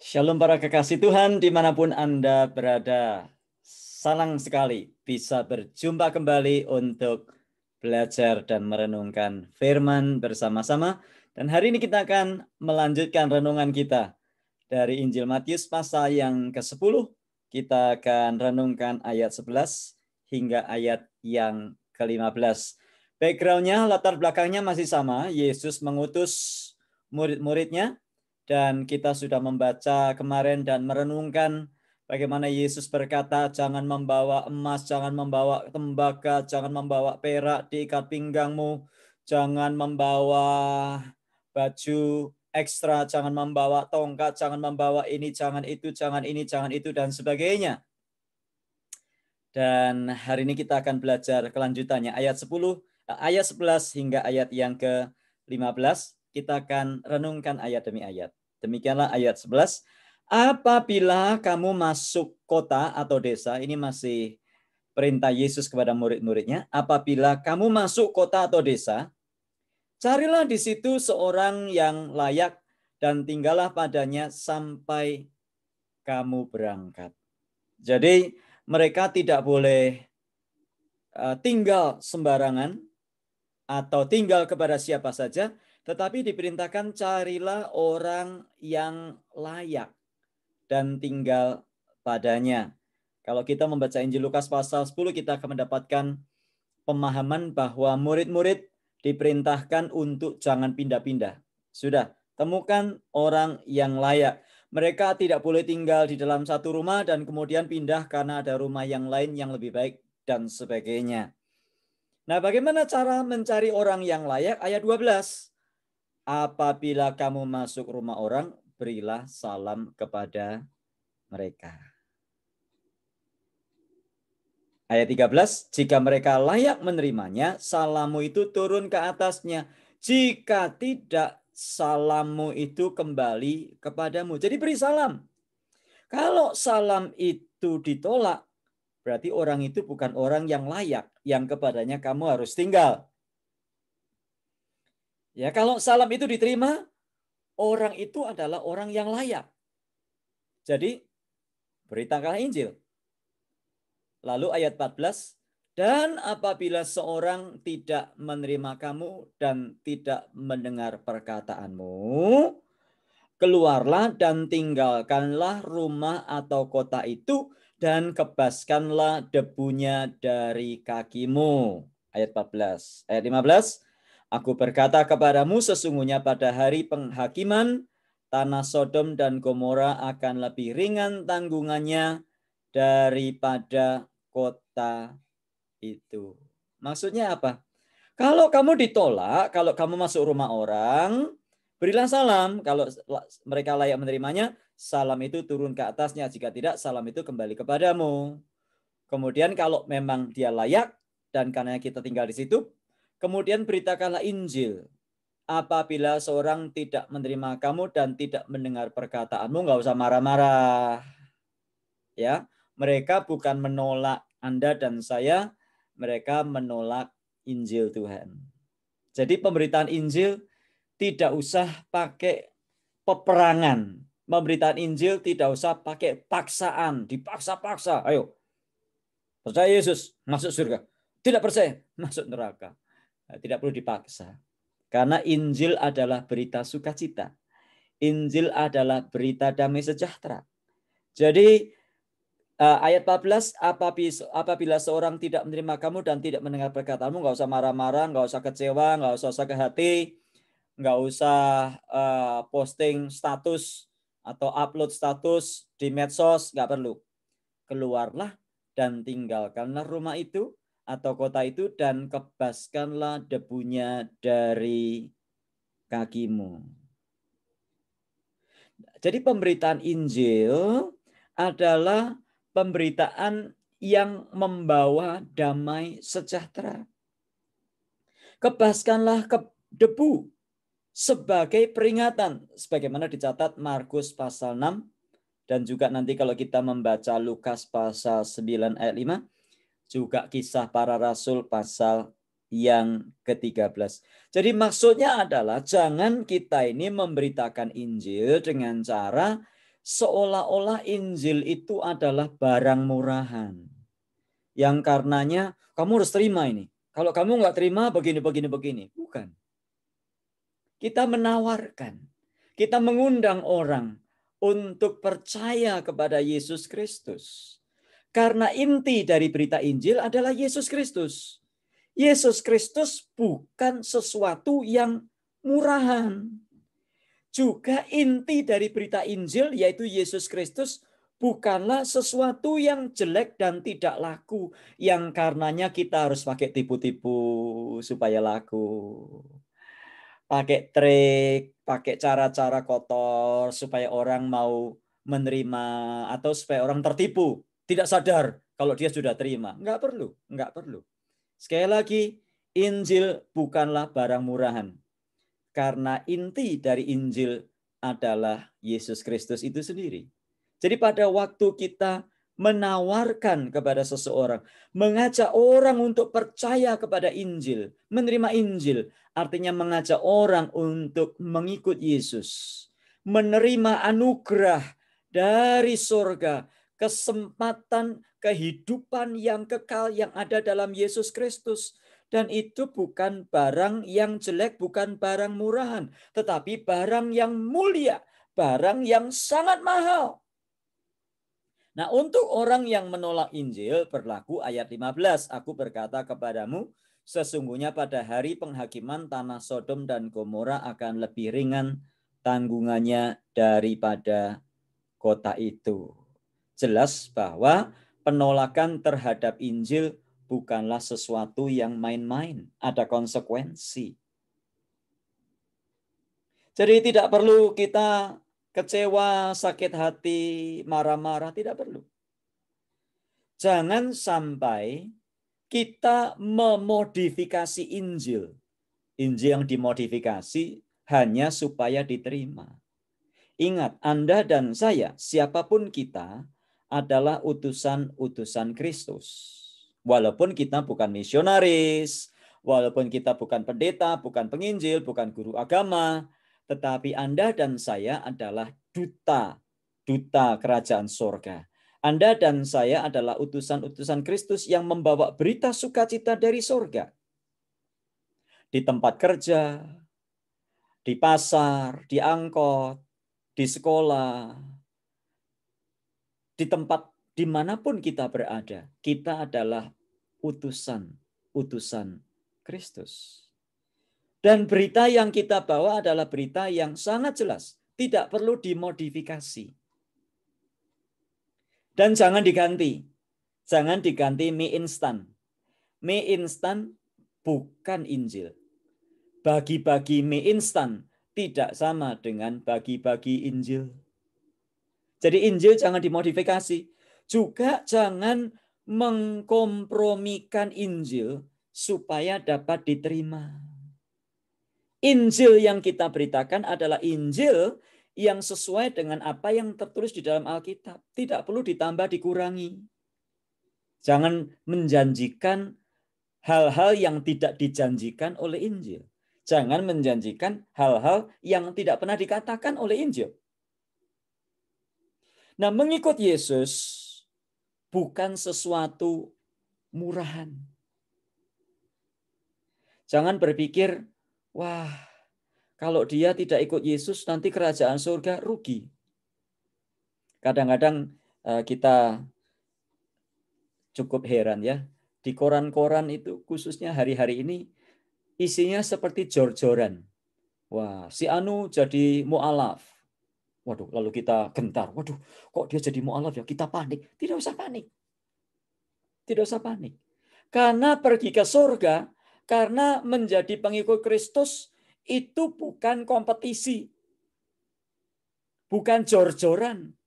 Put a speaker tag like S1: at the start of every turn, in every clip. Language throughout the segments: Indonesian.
S1: Shalom para kekasih Tuhan dimanapun Anda berada. Senang sekali bisa berjumpa kembali untuk belajar dan merenungkan firman bersama-sama. Dan hari ini kita akan melanjutkan renungan kita dari Injil Matius pasal yang ke-10. Kita akan renungkan ayat 11 hingga ayat yang ke-15. Background-nya, latar belakangnya masih sama. Yesus mengutus murid-muridnya. Dan kita sudah membaca kemarin dan merenungkan bagaimana Yesus berkata, jangan membawa emas, jangan membawa tembaga, jangan membawa perak diikat pinggangmu, jangan membawa baju ekstra, jangan membawa tongkat, jangan membawa ini, jangan itu, jangan ini, jangan itu, dan sebagainya. Dan hari ini kita akan belajar kelanjutannya, ayat 11 hingga ayat yang ke-15. Kita akan renungkan ayat demi ayat. Demikianlah ayat 11. Apabila kamu masuk kota atau desa, ini masih perintah Yesus kepada murid-muridnya. Apabila kamu masuk kota atau desa, carilah di situ seorang yang layak dan tinggallah padanya sampai kamu berangkat. Jadi mereka tidak boleh tinggal sembarangan atau tinggal kepada siapa saja, tetapi diperintahkan carilah orang yang layak dan tinggal padanya. Kalau kita membaca Injil Lukas pasal 10, kita akan mendapatkan pemahaman bahwa murid-murid diperintahkan untuk jangan pindah-pindah. Sudah, temukan orang yang layak. Mereka tidak boleh tinggal di dalam satu rumah dan kemudian pindah karena ada rumah yang lain yang lebih baik dan sebagainya. Nah, bagaimana cara mencari orang yang layak? Ayat 12. Apabila kamu masuk rumah orang, berilah salam kepada mereka. Ayat 13, jika mereka layak menerimanya, salammu itu turun ke atasnya. Jika tidak, salammu itu kembali kepadamu. Jadi beri salam. Kalau salam itu ditolak, berarti orang itu bukan orang yang layak, yang kepadanya kamu harus tinggal. Ya, kalau salam itu diterima, orang itu adalah orang yang layak. Jadi, beritakanlah Injil. Lalu ayat 14, dan apabila seorang tidak menerima kamu dan tidak mendengar perkataanmu, keluarlah dan tinggalkanlah rumah atau kota itu dan kebaskanlah debunya dari kakimu. Ayat 14. Ayat 15, aku berkata kepadamu sesungguhnya pada hari penghakiman, tanah Sodom dan Gomora akan lebih ringan tanggungannya daripada kota itu. Maksudnya apa? Kalau kamu ditolak, kalau kamu masuk rumah orang, berilah salam. Kalau mereka layak menerimanya, salam itu turun ke atasnya. Jika tidak, salam itu kembali kepadamu. Kemudian kalau memang dia layak, dan karena kita tinggal di situ, kemudian beritakanlah Injil. Apabila seorang tidak menerima kamu dan tidak mendengar perkataanmu, nggak usah marah-marah. Ya, mereka bukan menolak Anda dan saya, mereka menolak Injil Tuhan. Jadi pemberitaan Injil tidak usah pakai peperangan. Pemberitaan Injil tidak usah pakai paksaan, dipaksa-paksa. Ayo, percaya Yesus, masuk surga. Tidak percaya, masuk neraka. Tidak perlu dipaksa. Karena Injil adalah berita sukacita. Injil adalah berita damai sejahtera. Jadi ayat 14, apabila seorang tidak menerima kamu dan tidak mendengar perkataanmu, nggak usah marah-marah, nggak usah kecewa, nggak usah sakit hati, nggak usah posting status atau upload status di medsos, nggak perlu. Keluarlah dan tinggalkanlah rumah itu atau kota itu dan kebaskanlah debunya dari kakimu. Jadi pemberitaan Injil adalah pemberitaan yang membawa damai sejahtera. Kebaskanlah debu sebagai peringatan. Sebagaimana dicatat Markus pasal 6. Dan juga nanti kalau kita membaca Lukas pasal 9 ayat 5. Juga kisah para rasul pasal yang ke-13. Jadi maksudnya adalah jangan kita ini memberitakan Injil dengan cara seolah-olah Injil itu adalah barang murahan. Yang karenanya kamu harus terima ini. Kalau kamu nggak terima begini. Bukan. Kita menawarkan. Kita mengundang orang untuk percaya kepada Yesus Kristus. Karena inti dari berita Injil adalah Yesus Kristus. Yesus Kristus bukan sesuatu yang murahan. Juga inti dari berita Injil yaitu Yesus Kristus bukanlah sesuatu yang jelek dan tidak laku. Yang karenanya kita harus pakai tipu-tipu supaya laku. Pakai trik, pakai cara-cara kotor supaya orang mau menerima atau supaya orang tertipu. Tidak sadar kalau dia sudah terima. Enggak perlu. Sekali lagi, Injil bukanlah barang murahan. Karena inti dari Injil adalah Yesus Kristus itu sendiri. Jadi pada waktu kita menawarkan kepada seseorang, mengajak orang untuk percaya kepada Injil, menerima Injil, artinya mengajak orang untuk mengikut Yesus, menerima anugerah dari surga, kesempatan kehidupan yang kekal yang ada dalam Yesus Kristus. Dan itu bukan barang yang jelek, bukan barang murahan, tetapi barang yang mulia, barang yang sangat mahal. Nah, untuk orang yang menolak Injil berlaku ayat 15. Aku berkata kepadamu, sesungguhnya pada hari penghakiman tanah Sodom dan Gomora akan lebih ringan tanggungannya daripada kota itu. Jelas bahwa penolakan terhadap Injil bukanlah sesuatu yang main-main. Ada konsekuensi. Jadi tidak perlu kita kecewa, sakit hati, marah-marah. Tidak perlu. Jangan sampai kita memodifikasi Injil. Injil yang dimodifikasi hanya supaya diterima. Ingat, Anda dan saya, siapapun kita, adalah utusan-utusan Kristus. Walaupun kita bukan misionaris, walaupun kita bukan pendeta, bukan penginjil, bukan guru agama, tetapi Anda dan saya adalah duta kerajaan sorga. Anda dan saya adalah utusan-utusan Kristus yang membawa berita sukacita dari sorga. Di tempat kerja, di pasar, di angkot, di sekolah, di tempat dimanapun kita berada, kita adalah utusan Kristus. Dan berita yang kita bawa adalah berita yang sangat jelas, tidak perlu dimodifikasi. Dan jangan diganti mie instan. Mie instan bukan Injil. Bagi-bagi mie instan tidak sama dengan bagi-bagi Injil. Jadi Injil jangan dimodifikasi. Juga jangan mengkompromikan Injil supaya dapat diterima. Injil yang kita beritakan adalah Injil yang sesuai dengan apa yang tertulis di dalam Alkitab. Tidak perlu ditambah, dikurangi. Jangan menjanjikan hal-hal yang tidak dijanjikan oleh Injil. Jangan menjanjikan hal-hal yang tidak pernah dikatakan oleh Injil. Nah, mengikut Yesus bukan sesuatu murahan. Jangan berpikir, wah, kalau dia tidak ikut Yesus nanti kerajaan surga rugi. Kadang-kadang kita cukup heran ya. Di koran-koran itu khususnya hari-hari ini isinya seperti jor-joran. Wah, si Anu jadi mu'alaf. Waduh, lalu kita gentar. Waduh, kok dia jadi mu'alaf ya? Kita panik. Tidak usah panik. Tidak usah panik. Karena pergi ke surga, karena menjadi pengikut Kristus, itu bukan kompetisi. Bukan jor-joran.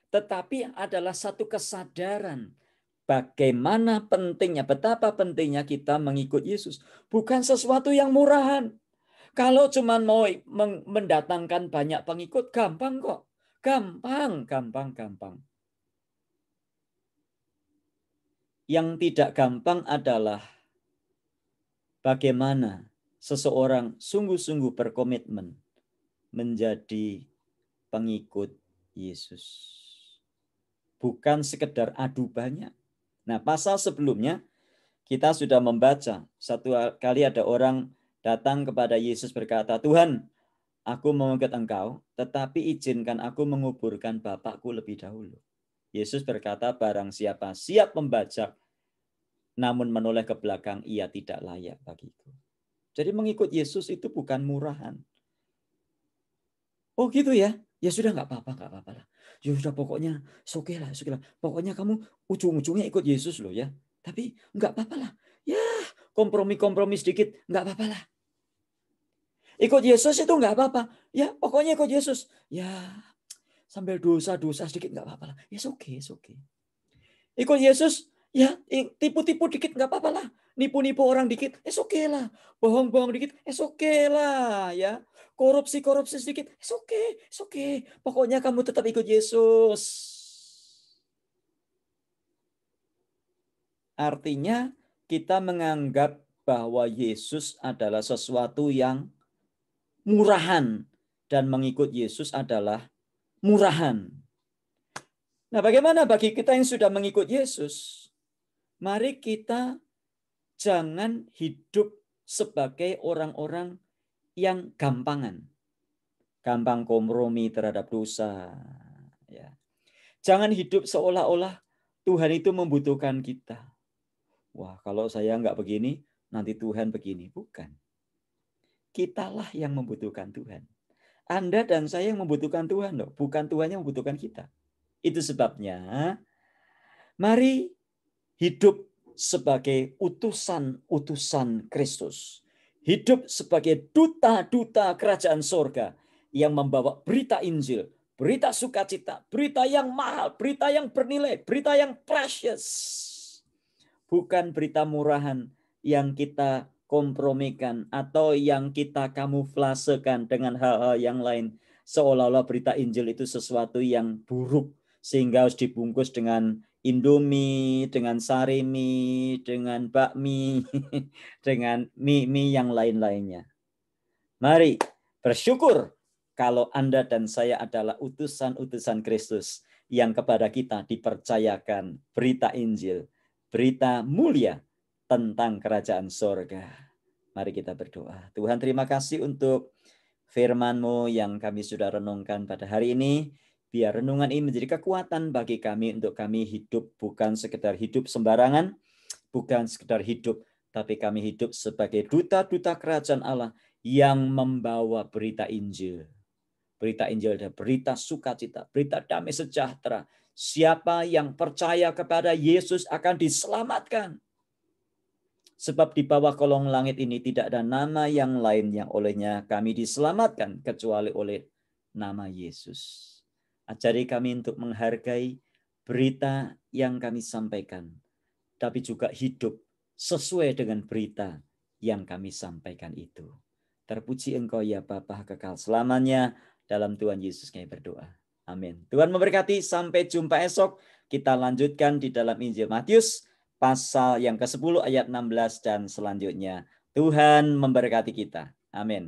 S1: Tetapi adalah satu kesadaran. Bagaimana pentingnya, betapa pentingnya kita mengikut Yesus. Bukan sesuatu yang murahan. Kalau cuma mau mendatangkan banyak pengikut, gampang kok. Gampang. Yang tidak gampang adalah bagaimana seseorang sungguh-sungguh berkomitmen menjadi pengikut Yesus. Bukan sekedar adu banyak. Nah, pasal sebelumnya kita sudah membaca. Satu kali ada orang datang kepada Yesus berkata, Tuhan, aku mau ikut engkau, tetapi izinkan aku menguburkan bapakku lebih dahulu. Yesus berkata, barang siapa siap membajak, namun menoleh ke belakang, ia tidak layak bagiku. Jadi mengikut Yesus itu bukan murahan. Oh gitu ya? Ya sudah nggak apa-apa lah. Ya sudah pokoknya oke lah. Pokoknya kamu ujung-ujungnya ikut Yesus loh ya. Tapi nggak apa-apa lah. Ya kompromi-kompromi sedikit nggak apa-apa lah. Ikut Yesus itu nggak apa-apa. Ya pokoknya ikut Yesus. Ya sambil dosa-dosa sedikit nggak apa-apa lah. Ya oke. Ikut Yesus ya tipu-tipu dikit nggak apa-apa lah. Nipu-nipu orang dikit, oke lah. Bohong-bohong dikit, oke lah ya. Korupsi sedikit, oke. Pokoknya kamu tetap ikut Yesus. Artinya kita menganggap bahwa Yesus adalah sesuatu yang murahan dan mengikut Yesus adalah murahan. Nah, bagaimana bagi kita yang sudah mengikut Yesus? Mari kita jangan hidup sebagai orang-orang yang gampangan. Gampang kompromi terhadap dosa. Ya. Jangan hidup seolah-olah Tuhan itu membutuhkan kita. Wah, kalau saya nggak begini, nanti Tuhan begini. Bukan. Kitalah yang membutuhkan Tuhan. Anda dan saya yang membutuhkan Tuhan loh. Bukan Tuhan yang membutuhkan kita. Itu sebabnya, mari hidup sebagai utusan-utusan Kristus. Hidup sebagai duta-duta kerajaan sorga yang membawa berita Injil, berita sukacita, berita yang mahal, berita yang bernilai, berita yang precious. Bukan berita murahan yang kita kompromikan atau yang kita kamuflasekan dengan hal-hal yang lain. Seolah-olah berita Injil itu sesuatu yang buruk sehingga harus dibungkus dengan Indomie, dengan sarimi, dengan bakmi, dengan mie yang lain-lainnya. Mari bersyukur kalau Anda dan saya adalah utusan-utusan Kristus yang kepada kita dipercayakan berita Injil, berita mulia tentang kerajaan sorga. Mari kita berdoa. Tuhan, terima kasih untuk firman-Mu yang kami sudah renungkan pada hari ini. Biar renungan ini menjadi kekuatan bagi kami untuk kami hidup bukan sekedar hidup sembarangan, bukan sekedar hidup, tapi kami hidup sebagai duta-duta kerajaan Allah yang membawa berita Injil. Berita Injil adalah berita sukacita, berita damai sejahtera. Siapa yang percaya kepada Yesus akan diselamatkan. Sebab di bawah kolong langit ini tidak ada nama yang lain yang olehnya kami diselamatkan kecuali oleh nama Yesus. Ajari kami untuk menghargai berita yang kami sampaikan, tapi juga hidup sesuai dengan berita yang kami sampaikan itu. Terpuji Engkau ya Bapa kekal selamanya, dalam Tuhan Yesus kami berdoa. Amin. Tuhan memberkati, sampai jumpa esok. Kita lanjutkan di dalam Injil Matius pasal yang ke-10 ayat 16 dan selanjutnya. Tuhan memberkati kita. Amin.